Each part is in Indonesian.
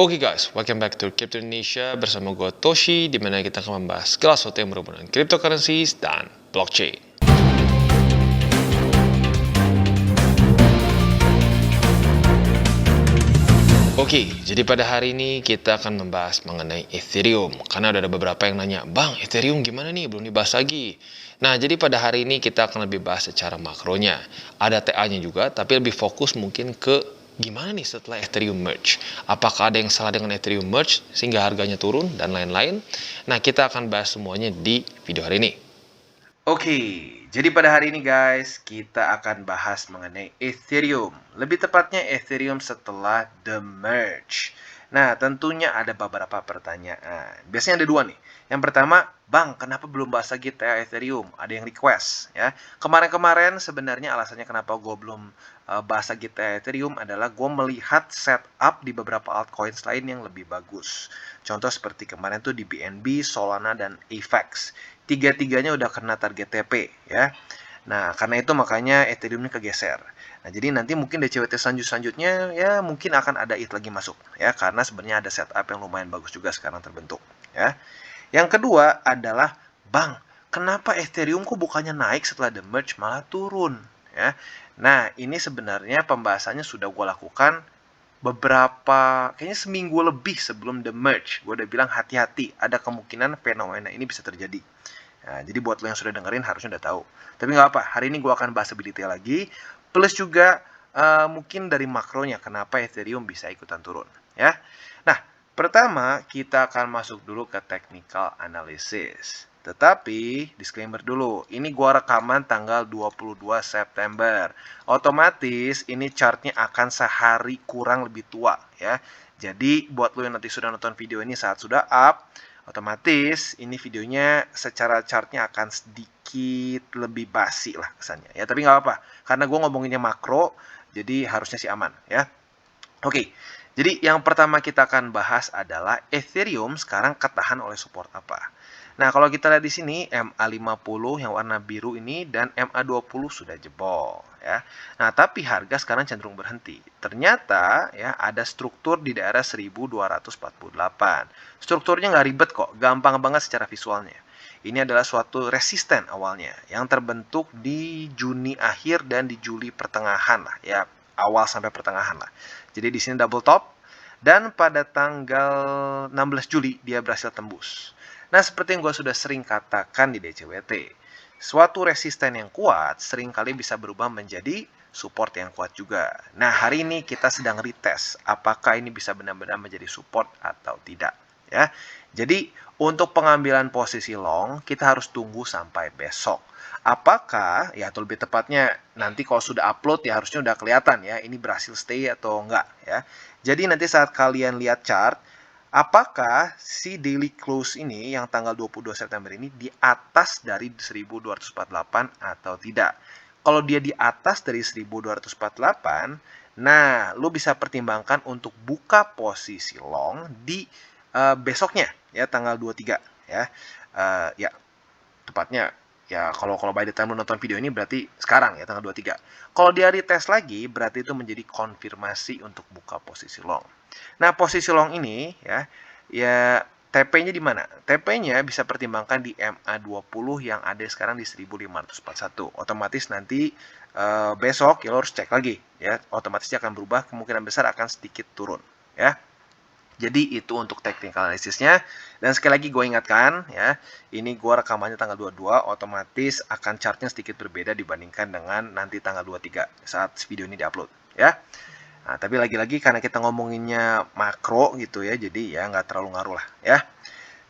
Oke guys, welcome back to Crypto Indonesia bersama gue Toshi, di mana kita akan membahas segala sesuatu yang berhubungan dengan cryptocurrencies dan blockchain. Oke, jadi pada hari ini kita akan membahas mengenai Ethereum. Karena ada beberapa yang nanya, Bang, Ethereum gimana nih? Belum dibahas lagi. Nah, jadi pada hari ini kita akan lebih bahas secara makronya. Ada TA-nya juga, tapi lebih fokus mungkin ke gimana nih setelah Ethereum merge. Apakah ada yang salah dengan Ethereum merge sehingga harganya turun dan lain-lain? Nah, kita akan bahas semuanya di video hari ini. Oke, jadi pada hari ini guys, kita akan bahas mengenai Ethereum. Lebih tepatnya Ethereum setelah the merge. Nah, tentunya ada beberapa pertanyaan. Biasanya ada dua nih. Yang pertama, Bang, kenapa belum bahas lagi TA Ethereum? Ada yang request ya. Kemarin-kemarin sebenarnya alasannya kenapa gue belum bahas lagi TA Ethereum adalah gue melihat setup di beberapa altcoins lain yang lebih bagus. Contoh seperti kemarin tuh di BNB, Solana, dan AVAX. Tiga-tiganya udah kena target TP ya. Nah, karena itu makanya Ethereum ini kegeser. Nah, jadi nanti mungkin DCWT selanjutnya ya mungkin akan ada ETH lagi masuk ya, karena sebenarnya ada setup yang lumayan bagus juga sekarang terbentuk ya. Yang kedua adalah, Bang, kenapa Ethereum kok bukannya naik setelah the merge malah turun ya. Nah, ini sebenarnya pembahasannya sudah gue lakukan kayaknya seminggu lebih sebelum the merge. Gue udah bilang hati-hati, ada kemungkinan fenomena ini bisa terjadi. Nah, jadi buat lo yang sudah dengerin harusnya udah tahu. Tapi nggak apa, hari ini gue akan bahas lebih detail lagi. Plus juga mungkin dari makronya kenapa Ethereum bisa ikutan turun. Ya. Nah, pertama kita akan masuk dulu ke technical analysis. Tetapi, disclaimer dulu, ini gua rekaman tanggal 22 September. Otomatis ini chartnya akan sehari kurang lebih tua ya. Jadi buat lo yang nanti sudah nonton video ini saat sudah up, otomatis ini videonya secara chartnya akan sedikit lebih basi lah kesannya ya, tapi nggak apa, karena gue ngomonginnya makro, jadi harusnya sih aman ya. Oke, jadi yang pertama kita akan bahas adalah Ethereum sekarang ketahan oleh support apa. Nah, kalau kita lihat di sini MA50 yang warna biru ini dan MA20 sudah jebol ya. Nah, tapi harga sekarang cenderung berhenti. Ternyata ya ada struktur di daerah 1248. Strukturnya nggak ribet kok, gampang banget secara visualnya. Ini adalah suatu resisten awalnya yang terbentuk di Juni akhir dan di Juli pertengahan lah ya, awal sampai pertengahan lah. Jadi di sini double top dan pada tanggal 16 Juli dia berhasil tembus. Nah, seperti yang gue sudah sering katakan di DCWT, suatu resisten yang kuat seringkali bisa berubah menjadi support yang kuat juga. Nah, hari ini kita sedang retest apakah ini bisa benar-benar menjadi support atau tidak ya. Jadi, untuk pengambilan posisi long, kita harus tunggu sampai besok. Apakah, ya atau lebih tepatnya nanti kalau sudah upload ya harusnya udah kelihatan ya ini berhasil stay atau enggak ya. Jadi nanti saat kalian lihat chart, apakah si daily close ini yang tanggal 22 September ini di atas dari 1248 atau tidak. Kalau dia di atas dari 1248, nah lu bisa pertimbangkan untuk buka posisi long di besoknya ya tanggal 23 ya. Ya, tepatnya ya kalau by the time lu nonton video ini berarti sekarang ya tanggal 23. Kalau dia retest lagi berarti itu menjadi konfirmasi untuk buka posisi long. Nah, posisi long ini ya TP-nya di mana? TP-nya bisa pertimbangkan di MA20 yang ada sekarang di 1541. Otomatis nanti besok ya lo harus cek lagi ya. Otomatis dia akan berubah, kemungkinan besar akan sedikit turun ya. Jadi itu untuk technical analysisnya. Dan sekali lagi gue ingatkan ya, ini gue rekamannya tanggal 22, otomatis akan chartnya sedikit berbeda dibandingkan dengan nanti tanggal 23 saat video ini diupload ya. Nah, tapi lagi-lagi karena kita ngomonginnya makro gitu ya, jadi ya nggak terlalu ngaruh lah ya.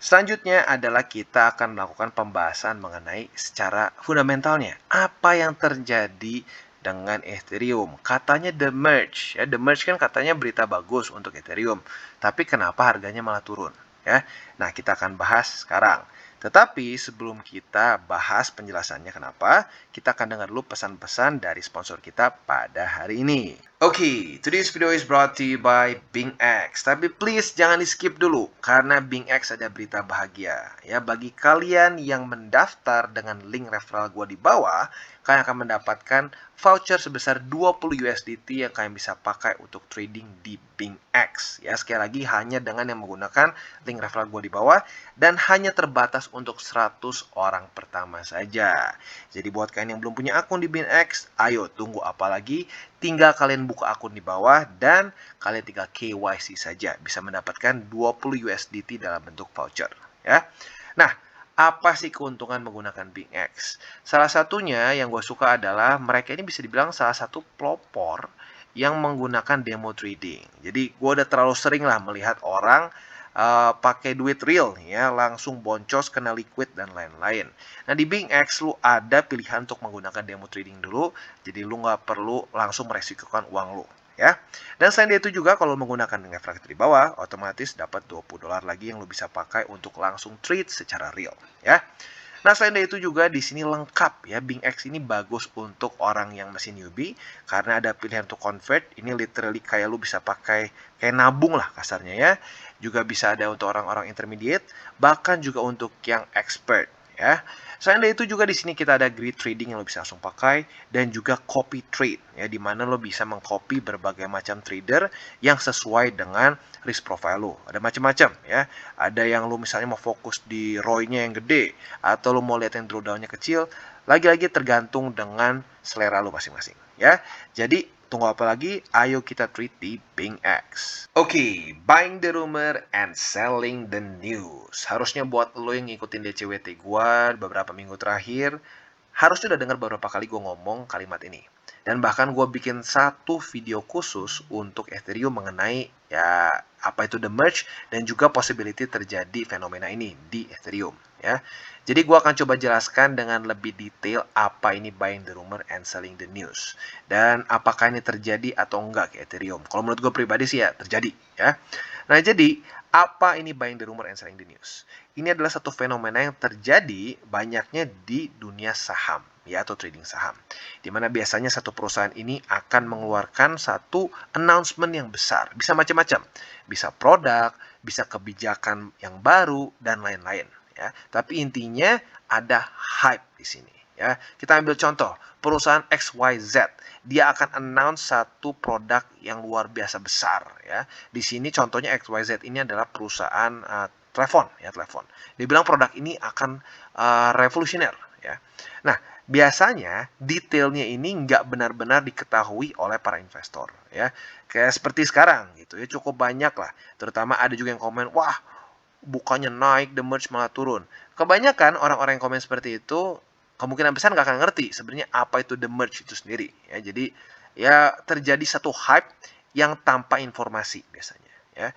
Selanjutnya adalah kita akan melakukan pembahasan mengenai secara fundamentalnya. Apa yang terjadi dengan Ethereum? Katanya the merge. Ya, the merge kan katanya berita bagus untuk Ethereum. Tapi kenapa harganya malah turun? Ya, nah kita akan bahas sekarang. Tetapi sebelum kita bahas penjelasannya kenapa, kita akan dengar dulu pesan-pesan dari sponsor kita pada hari ini. Oke, today's video is brought to you by BingX. Tapi please jangan di-skip dulu karena BingX ada berita bahagia. Ya, bagi kalian yang mendaftar dengan link referral gua di bawah, kalian akan mendapatkan voucher sebesar 20 USDT yang kalian bisa pakai untuk trading di BingX. Ya, sekali lagi hanya dengan yang menggunakan link referral gua di bawah dan hanya terbatas untuk 100 orang pertama saja. Jadi buat kalian yang belum punya akun di BingX, ayo tunggu apa lagi? Tinggal kalian buka akun di bawah dan kalian tinggal KYC saja. Bisa mendapatkan 20 USDT dalam bentuk voucher. Ya. Nah, apa sih keuntungan menggunakan BingX? Salah satunya yang gue suka adalah mereka ini bisa dibilang salah satu pelopor yang menggunakan demo trading. Jadi gue udah terlalu sering lah melihat orang pakai duit real ya, langsung boncos, kena liquid dan lain-lain. Nah di BingX lu ada pilihan untuk menggunakan demo trading dulu, jadi lu nggak perlu langsung meresikokan uang lu ya. Dan selain itu juga kalau menggunakan refractor di bawah, otomatis dapat $20 lagi yang lu bisa pakai untuk langsung trade secara real ya. Nah, selain dari itu juga di sini lengkap ya. BingX ini bagus untuk orang yang masih newbie karena ada pilihan untuk convert. Ini literally kayak lu bisa pakai kayak nabung lah kasarnya ya. Juga bisa ada untuk orang-orang intermediate, bahkan juga untuk yang expert ya. Selain dari itu juga di sini kita ada grid trading yang lo bisa langsung pakai dan juga copy trade ya, di mana lo bisa mengcopy berbagai macam trader yang sesuai dengan risk profile lo. Ada macam-macam ya. Ada yang lo misalnya mau fokus di ROI-nya yang gede atau lo mau lihat yang drawdown-nya kecil. Lagi-lagi tergantung dengan selera lo masing-masing ya. Jadi tunggu apa lagi? Ayo kita trade di BingX. Oke, buying the rumor and selling the news. Harusnya buat lo yang ngikutin DCWT gua beberapa minggu terakhir, harusnya udah dengar beberapa kali gue ngomong kalimat ini. Dan bahkan gue bikin satu video khusus untuk Ethereum mengenai ya apa itu the merge dan juga possibility terjadi fenomena ini di Ethereum ya. Jadi gue akan coba jelaskan dengan lebih detail apa ini buying the rumor and selling the news. Dan apakah ini terjadi atau enggak ke Ethereum. Kalau menurut gue pribadi sih ya terjadi ya. Nah jadi apa ini buying the rumor and selling the news? Ini adalah satu fenomena yang terjadi banyaknya di dunia saham ya, atau trading saham. Di mana biasanya satu perusahaan ini akan mengeluarkan satu announcement yang besar. Bisa macam-macam. Bisa produk, bisa kebijakan yang baru dan lain-lain ya. Tapi intinya ada hype di sini ya. Kita ambil contoh perusahaan XYZ. Dia akan announce satu produk yang luar biasa besar ya. Di sini contohnya XYZ ini adalah perusahaan telepon ya, telepon. Dia bilang produk ini akan revolusioner ya. Nah, biasanya detailnya ini nggak benar-benar diketahui oleh para investor ya. Kayak seperti sekarang gitu ya, cukup banyak lah. Terutama ada juga yang komen, wah bukannya naik, the merge malah turun. Kebanyakan orang-orang yang komen seperti itu kemungkinan besar nggak akan ngerti sebenarnya apa itu the merge itu sendiri ya. Jadi ya terjadi satu hype yang tanpa informasi biasanya ya.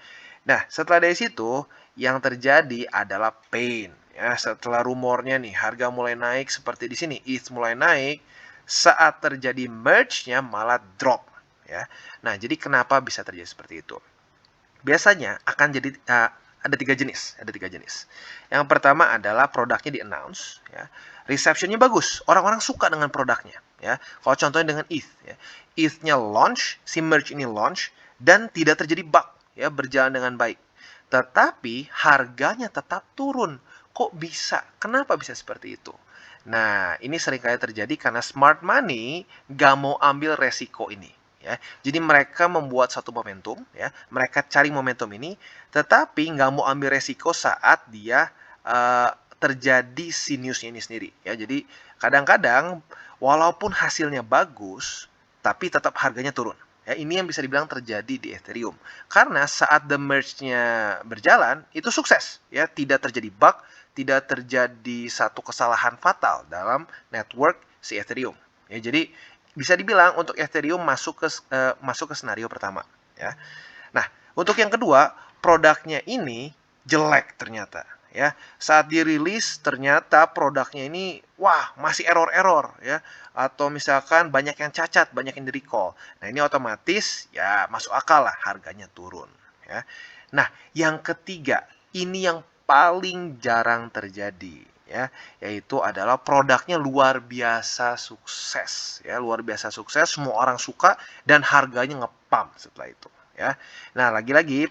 Nah, setelah dari situ yang terjadi adalah pain ya. Setelah rumornya nih harga mulai naik seperti di sini, ETH mulai naik, saat terjadi merge-nya malah drop ya. Nah, jadi kenapa bisa terjadi seperti itu? Biasanya akan jadi ada tiga jenis. Yang pertama adalah produknya di-announce ya. Reception-nya bagus, orang-orang suka dengan produknya ya. Kalau contohnya dengan ETH ya. ETH-nya launch, si merge ini launch dan tidak terjadi bug ya, berjalan dengan baik. Tetapi harganya tetap turun. Kok bisa? Kenapa bisa seperti itu? Nah, ini seringkali terjadi karena smart money gak mau ambil resiko ini ya. Jadi mereka membuat satu momentum ya, mereka cari momentum ini, tetapi nggak mau ambil resiko saat dia terjadi si newsnya ini sendiri ya. Jadi kadang-kadang walaupun hasilnya bagus, tapi tetap harganya turun. Ya, ini yang bisa dibilang terjadi di Ethereum. Karena saat the merge-nya berjalan, itu sukses ya, tidak terjadi bug, tidak terjadi satu kesalahan fatal dalam network si Ethereum. Ya, jadi bisa dibilang untuk Ethereum masuk ke skenario pertama ya. Nah, untuk yang kedua, produknya ini jelek ternyata ya. Saat dirilis ternyata produknya ini wah, masih error-error ya, atau misalkan banyak yang cacat, banyak yang di-recall. Nah, ini otomatis ya masuk akal lah harganya turun ya. Nah, yang ketiga, ini yang paling jarang terjadi ya, yaitu adalah produknya luar biasa sukses, ya, luar biasa sukses, semua orang suka dan harganya ngepump setelah itu, ya. Nah, lagi-lagi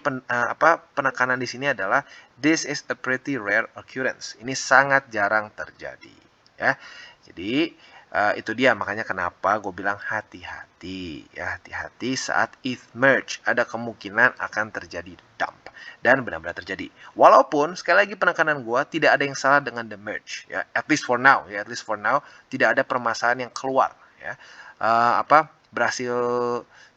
penekanan di sini adalah this is a pretty rare occurrence. Ini sangat jarang terjadi, ya. Jadi itu dia makanya kenapa gue bilang hati-hati, ya, hati-hati saat ETH merge, ada kemungkinan akan terjadi dump. Dan benar-benar terjadi. Walaupun sekali lagi penekanan gua tidak ada yang salah dengan the merge, ya. At least for now, ya. At least for now tidak ada permasalahan yang keluar, ya. Berhasil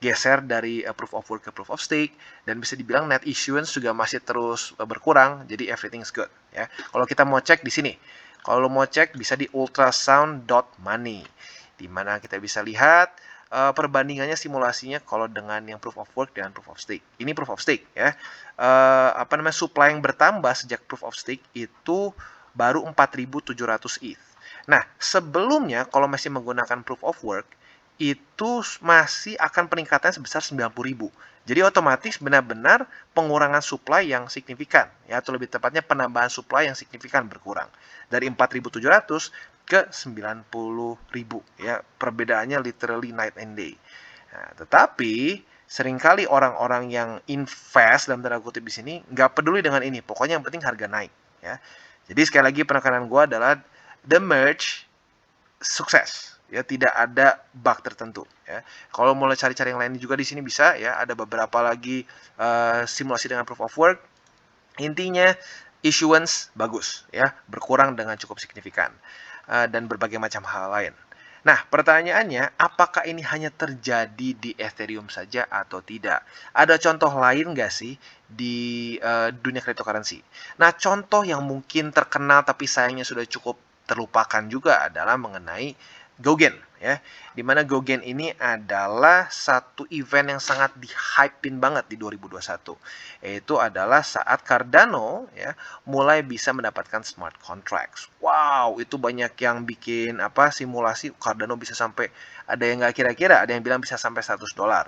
geser dari proof of work ke proof of stake dan bisa dibilang net issuance juga masih terus berkurang. Jadi everything's good, ya. Kalau kita mau cek di sini, kalau mau cek bisa di ultrasound.money, di mana kita bisa lihat perbandingannya simulasinya kalau dengan yang proof of work dengan proof of stake. Ini proof of stake, ya. Supply yang bertambah sejak proof of stake itu baru 4.700 ETH. Nah, sebelumnya kalau masih menggunakan proof of work itu masih akan peningkatannya sebesar 90.000. Jadi otomatis benar-benar pengurangan supply yang signifikan, ya, atau lebih tepatnya penambahan supply yang signifikan berkurang dari 4.700 ke 90.000, ya. Perbedaannya literally night and day. Nah, tetapi seringkali orang-orang yang invest dalam tanda kutip di sini nggak peduli dengan ini, pokoknya yang penting harga naik, ya. Jadi sekali lagi penekanan gue adalah the merge sukses, ya, tidak ada bug tertentu, ya. Kalau mulai cari-cari yang lain juga di sini bisa, ya, ada beberapa lagi simulasi dengan proof of work. Intinya issuance bagus, ya, berkurang dengan cukup signifikan dan berbagai macam hal lain. Nah, pertanyaannya, apakah ini hanya terjadi di Ethereum saja atau tidak? Ada contoh lain nggak sih di dunia cryptocurrency? Nah, contoh yang mungkin terkenal tapi sayangnya sudah cukup terlupakan juga adalah mengenai Gaugen, ya. Dimana Gaugen ini adalah satu event yang sangat di-hypein banget di 2021. Yaitu adalah saat Cardano, ya, mulai bisa mendapatkan smart contracts. Wow, itu banyak yang bikin simulasi Cardano bisa sampai, ada yang nggak kira-kira, ada yang bilang bisa sampai $100.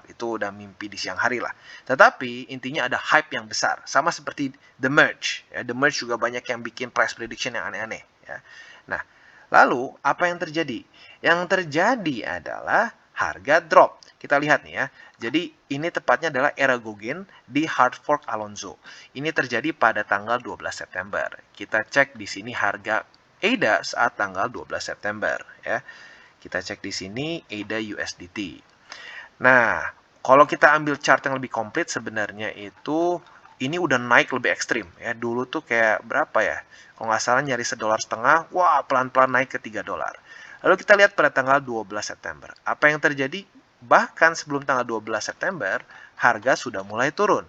Itu udah mimpi di siang hari lah. Tetapi intinya ada hype yang besar, sama seperti The Merge, ya. The Merge juga banyak yang bikin price prediction yang aneh-aneh, ya. Nah, lalu apa yang terjadi? Yang terjadi adalah harga drop. Kita lihat nih, ya. Jadi ini tepatnya adalah era Gaugen di hard fork Alonzo. Ini terjadi pada tanggal 12 September. Kita cek di sini harga ADA saat tanggal 12 September, ya. Kita cek di sini ADA USDT. Nah, kalau kita ambil chart yang lebih komplit sebenarnya itu ini udah naik lebih ekstrim, ya. Dulu tuh kayak berapa ya? Kalau nggak salah nyari $1,50, wah, pelan-pelan naik ke $3. Lalu kita lihat pada tanggal 12 September. Apa yang terjadi? Bahkan sebelum tanggal 12 September, harga sudah mulai turun.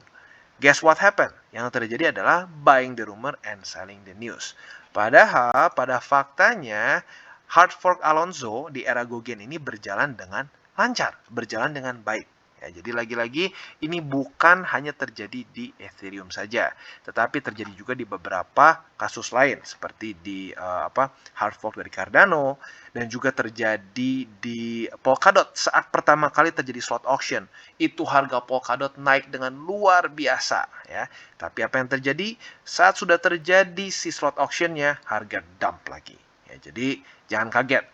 Guess what happened? Yang terjadi adalah buying the rumor and selling the news. Padahal pada faktanya hard fork Alonzo di era Gaugen ini berjalan dengan lancar, berjalan dengan baik. Ya, jadi lagi-lagi ini bukan hanya terjadi di Ethereum saja, tetapi terjadi juga di beberapa kasus lain seperti di hard fork dari Cardano dan juga terjadi di Polkadot saat pertama kali terjadi slot auction. Itu harga Polkadot naik dengan luar biasa, ya. Tapi apa yang terjadi saat sudah terjadi si slot auctionnya, harga dump lagi. Ya, jadi jangan kaget.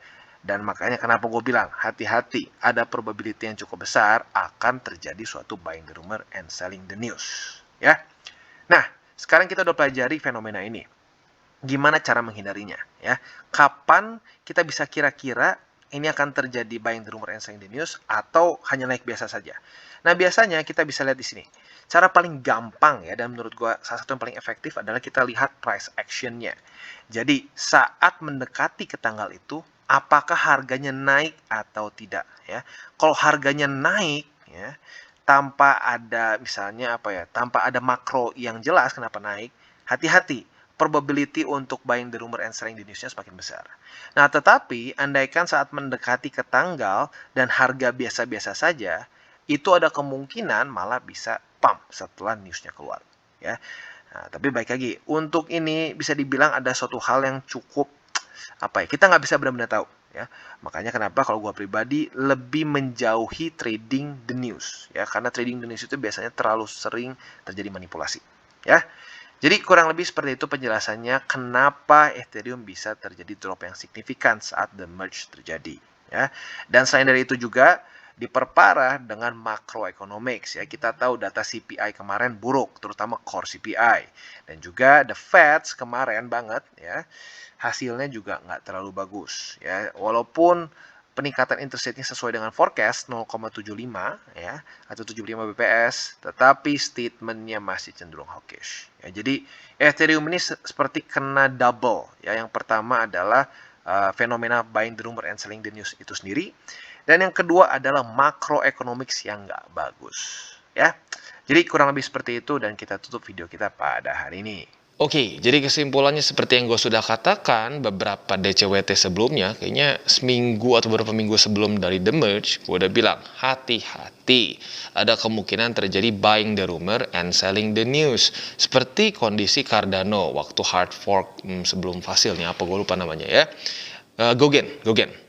Dan makanya kenapa gue bilang hati-hati, ada probability yang cukup besar akan terjadi suatu buying the rumor and selling the news, ya. Nah, sekarang kita udah pelajari fenomena ini. Gimana cara menghindarinya, ya? Kapan kita bisa kira-kira ini akan terjadi buying the rumor and selling the news atau hanya naik biasa saja? Nah, biasanya kita bisa lihat di sini. Cara paling gampang, ya, dan menurut gue salah satu yang paling efektif adalah kita lihat price action-nya. Jadi, saat mendekati ke tanggal itu, apakah harganya naik atau tidak, ya? Kalau harganya naik, ya, tanpa ada misalnya tanpa ada makro yang jelas kenapa naik, hati-hati. Probability untuk buying the rumor and selling the news-nya semakin besar. Nah, tetapi andaikan saat mendekati ke tanggal dan harga biasa-biasa saja, itu ada kemungkinan malah bisa pump setelah news-nya keluar, ya. Nah, tapi baik lagi, untuk ini bisa dibilang ada suatu hal yang cukup kita nggak bisa benar-benar tahu, ya. Makanya kenapa kalau gue pribadi lebih menjauhi trading the news, ya, karena trading the news itu biasanya terlalu sering terjadi manipulasi, ya. Jadi kurang lebih seperti itu penjelasannya kenapa Ethereum bisa terjadi drop yang signifikan saat the merge terjadi, ya. Dan selain dari itu juga diperparah dengan macroeconomics, ya. Kita tahu data CPI kemarin buruk, terutama core CPI, dan juga the Fed kemarin banget, ya, hasilnya juga nggak terlalu bagus, ya. Walaupun peningkatan interest rate-nya sesuai dengan forecast 0,75, ya, atau 75 BPS, tetapi statementnya masih cenderung hawkish. Ya, jadi Ethereum ini seperti kena double. Ya, yang pertama adalah fenomena buying the rumor and selling the news itu sendiri, dan yang kedua adalah macroeconomics yang nggak bagus. Ya, jadi kurang lebih seperti itu dan kita tutup video kita pada hari ini. Oke, jadi kesimpulannya seperti yang gue sudah katakan, beberapa DCWT sebelumnya, kayaknya seminggu atau beberapa minggu sebelum dari The Merge, gue udah bilang, hati-hati. Ada kemungkinan terjadi buying the rumor and selling the news. Seperti kondisi Cardano waktu hard fork sebelum fasilnya, apa gue lupa namanya ya. Gogen,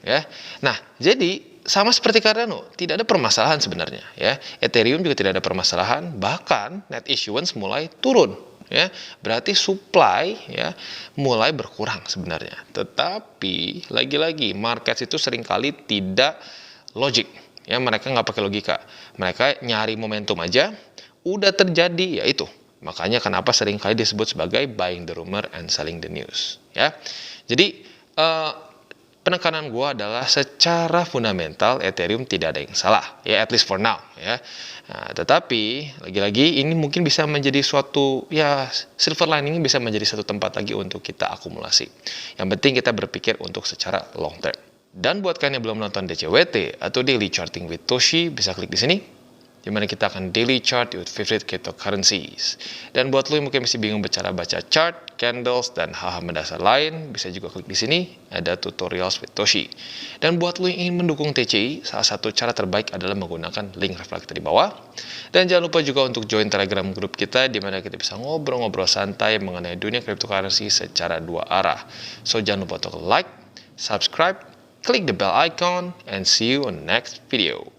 ya. Nah, jadi sama seperti Cardano, tidak ada permasalahan sebenarnya ya. Ethereum juga tidak ada permasalahan, bahkan net issuance mulai turun. Ya, berarti supply ya mulai berkurang sebenarnya. Tetapi lagi-lagi market itu seringkali tidak logik. Ya, mereka nggak pakai logika. Mereka nyari momentum aja, udah terjadi ya itu. Makanya kenapa seringkali disebut sebagai buying the rumor and selling the news. Ya, jadi penekanan gue adalah secara fundamental Ethereum tidak ada yang salah, ya at least for now, ya. Nah, tetapi lagi-lagi ini mungkin bisa menjadi suatu ya silver lining, bisa menjadi satu tempat lagi untuk kita akumulasi. Yang penting kita berpikir untuk secara long term. Dan buat kalian yang belum nonton DCWT atau Daily Charting with Toshi, bisa klik di sini, dimana kita akan daily chart with favorite cryptocurrencies. Dan buat lo yang mungkin masih bingung cara baca chart, candles, dan hal-hal mendasar lain, bisa juga klik di sini, ada tutorials with Toshi. Dan buat lo yang ingin mendukung TCI, salah satu cara terbaik adalah menggunakan link reflektor di bawah. Dan jangan lupa juga untuk join Telegram group kita, dimana kita bisa ngobrol-ngobrol santai mengenai dunia cryptocurrency secara dua arah. So jangan lupa untuk like, subscribe, klik the bell icon, and see you on the next video.